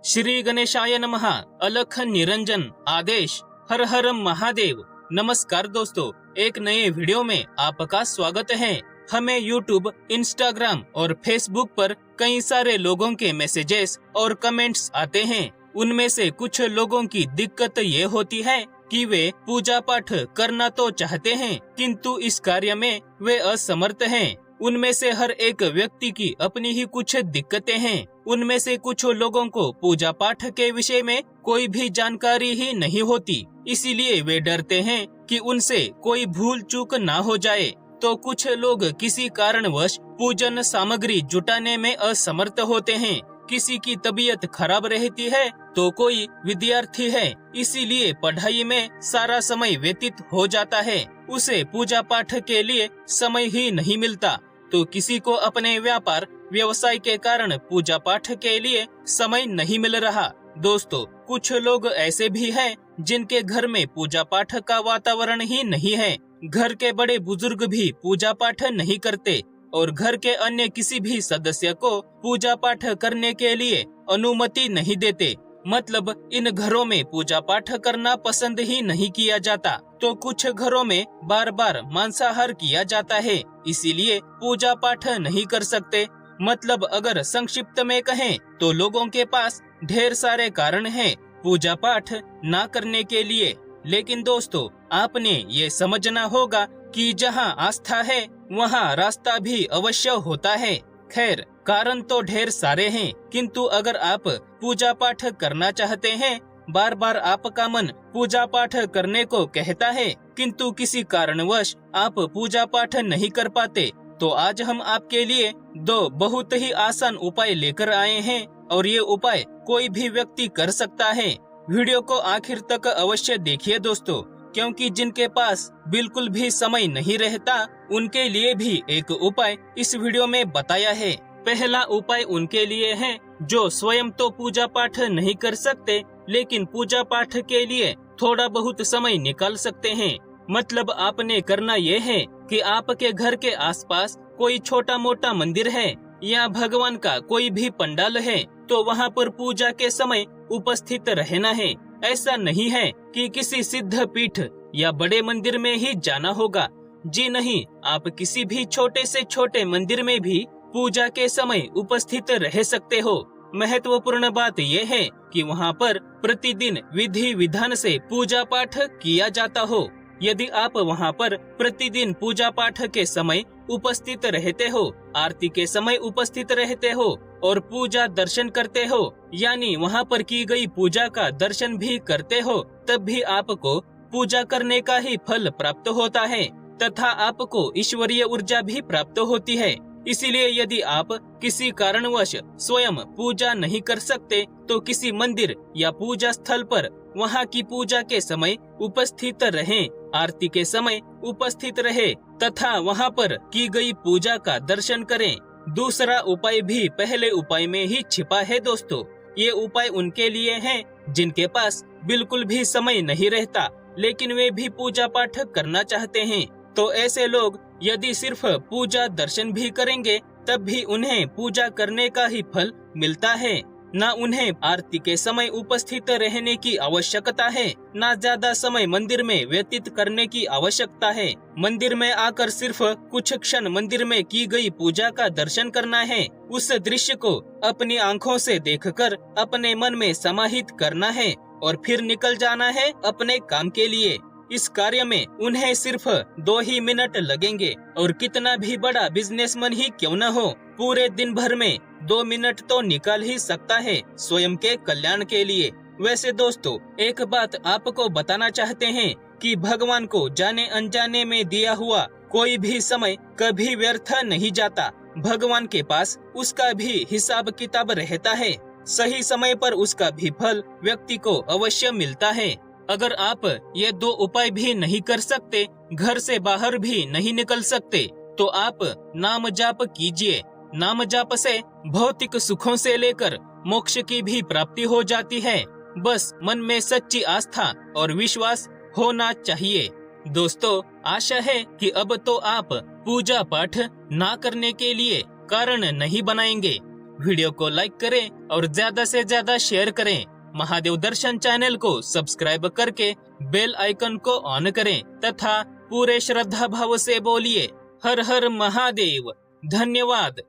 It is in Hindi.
श्री गणेशाय नमः। अलख निरंजन आदेश। हर हर महादेव। नमस्कार दोस्तों, एक नए वीडियो में आपका स्वागत है। हमें यूट्यूब, इंस्टाग्राम और फेसबुक पर कई सारे लोगों के मैसेजेस और कमेंट्स आते हैं। उनमें से कुछ लोगों की दिक्कत ये होती है कि वे पूजा पाठ करना तो चाहते हैं, किंतु इस कार्य में वे असमर्थ हैं। उनमें से हर एक व्यक्ति की अपनी ही कुछ दिक्कतें हैं। उनमें से कुछ लोगों को पूजा पाठ के विषय में कोई भी जानकारी ही नहीं होती, इसीलिए वे डरते हैं कि उनसे कोई भूल चूक ना हो जाए। तो कुछ लोग किसी कारणवश पूजन सामग्री जुटाने में असमर्थ होते हैं। किसी की तबीयत खराब रहती है तो कोई विद्यार्थी है, इसीलिए पढ़ाई में सारा समय व्यतीत हो जाता है, उसे पूजा पाठ के लिए समय ही नहीं मिलता। तो किसी को अपने व्यापार व्यवसाय के कारण पूजा पाठ के लिए समय नहीं मिल रहा। दोस्तों, कुछ लोग ऐसे भी हैं जिनके घर में पूजा पाठ का वातावरण ही नहीं है। घर के बड़े बुजुर्ग भी पूजा पाठ नहीं करते और घर के अन्य किसी भी सदस्य को पूजा पाठ करने के लिए अनुमति नहीं देते। मतलब इन घरों में पूजा पाठ करना पसंद ही नहीं किया जाता। तो कुछ घरों में बार बार मांसाहार किया जाता है, इसीलिए पूजा पाठ नहीं कर सकते। मतलब अगर संक्षिप्त में कहें तो लोगों के पास ढेर सारे कारण हैं पूजा पाठ ना करने के लिए। लेकिन दोस्तों, आपने ये समझना होगा कि जहाँ आस्था है वहाँ रास्ता भी अवश्य होता है। खैर, कारण तो ढेर सारे हैं, किंतु अगर आप पूजा पाठ करना चाहते हैं, बार बार आपका मन पूजा पाठ करने को कहता है, किंतु किसी कारणवश आप पूजा पाठ नहीं कर पाते, तो आज हम आपके लिए दो बहुत ही आसान उपाय लेकर आए हैं और ये उपाय कोई भी व्यक्ति कर सकता है। वीडियो को आखिर तक अवश्य देखिए दोस्तों, क्योंकि जिनके पास बिल्कुल भी समय नहीं रहता उनके लिए भी एक उपाय इस वीडियो में बताया है। पहला उपाय उनके लिए है जो स्वयं तो पूजा पाठ नहीं कर सकते, लेकिन पूजा पाठ के लिए थोड़ा बहुत समय निकाल सकते हैं। मतलब आपने करना यह है कि आपके घर के आसपास कोई छोटा मोटा मंदिर है या भगवान का कोई भी पंडाल है, तो वहाँ पर पूजा के समय उपस्थित रहना है। ऐसा नहीं है कि किसी सिद्ध पीठ या बड़े मंदिर में ही जाना होगा। जी नहीं, आप किसी भी छोटे से छोटे मंदिर में भी पूजा के समय उपस्थित रह सकते हो। महत्वपूर्ण बात यह है कि वहाँ पर प्रतिदिन विधि विधान से पूजा पाठ किया जाता हो। यदि आप वहाँ पर प्रतिदिन पूजा पाठ के समय उपस्थित रहते हो, आरती के समय उपस्थित रहते हो और पूजा दर्शन करते हो, यानी वहाँ पर की गई पूजा का दर्शन भी करते हो, तब भी आपको पूजा करने का ही फल प्राप्त होता है तथा आपको ईश्वरीय ऊर्जा भी प्राप्त होती है। इसीलिए यदि आप किसी कारणवश स्वयं पूजा नहीं कर सकते, तो किसी मंदिर या पूजा स्थल पर वहाँ की पूजा के समय उपस्थित रहें, आरती के समय उपस्थित रहे तथा वहाँ पर की गई पूजा का दर्शन करें। दूसरा उपाय भी पहले उपाय में ही छिपा है दोस्तों। ये उपाय उनके लिए है जिनके पास बिल्कुल भी समय नहीं रहता, लेकिन वे भी पूजा पाठ करना चाहते हैं। तो ऐसे लोग यदि सिर्फ पूजा दर्शन भी करेंगे, तब भी उन्हें पूजा करने का ही फल मिलता है। ना उन्हें आरती के समय उपस्थित रहने की आवश्यकता है, ना ज्यादा समय मंदिर में व्यतीत करने की आवश्यकता है। मंदिर में आकर सिर्फ कुछ क्षण मंदिर में की गई पूजा का दर्शन करना है। उस दृश्य को अपनी आंखों से देखकर अपने मन में समाहित करना है और फिर निकल जाना है अपने काम के लिए। इस कार्य में उन्हें सिर्फ 2 ही मिनट लगेंगे और कितना भी बड़ा बिजनेसमैन ही क्यों न हो, पूरे दिन भर में 2 मिनट तो निकाल ही सकता है स्वयं के कल्याण के लिए। वैसे दोस्तों, एक बात आपको बताना चाहते हैं कि भगवान को जाने अनजाने में दिया हुआ कोई भी समय कभी व्यर्थ नहीं जाता। भगवान के पास उसका भी हिसाब किताब रहता है। सही समय पर उसका भी फल व्यक्ति को अवश्य मिलता है। अगर आप ये 2 उपाय भी नहीं कर सकते, घर से बाहर भी नहीं निकल सकते, तो आप नाम जाप कीजिए। नाम जाप से भौतिक सुखों से लेकर मोक्ष की भी प्राप्ति हो जाती है। बस मन में सच्ची आस्था और विश्वास होना चाहिए। दोस्तों, आशा है कि अब तो आप पूजा पाठ ना करने के लिए कारण नहीं बनाएंगे। वीडियो को लाइक करें और ज्यादा से ज्यादा शेयर करें। महादेव दर्शन चैनल को सब्सक्राइब करके बेल आइकन को ऑन करें तथा पूरे श्रद्धा भाव से बोलिए हर हर महादेव। धन्यवाद।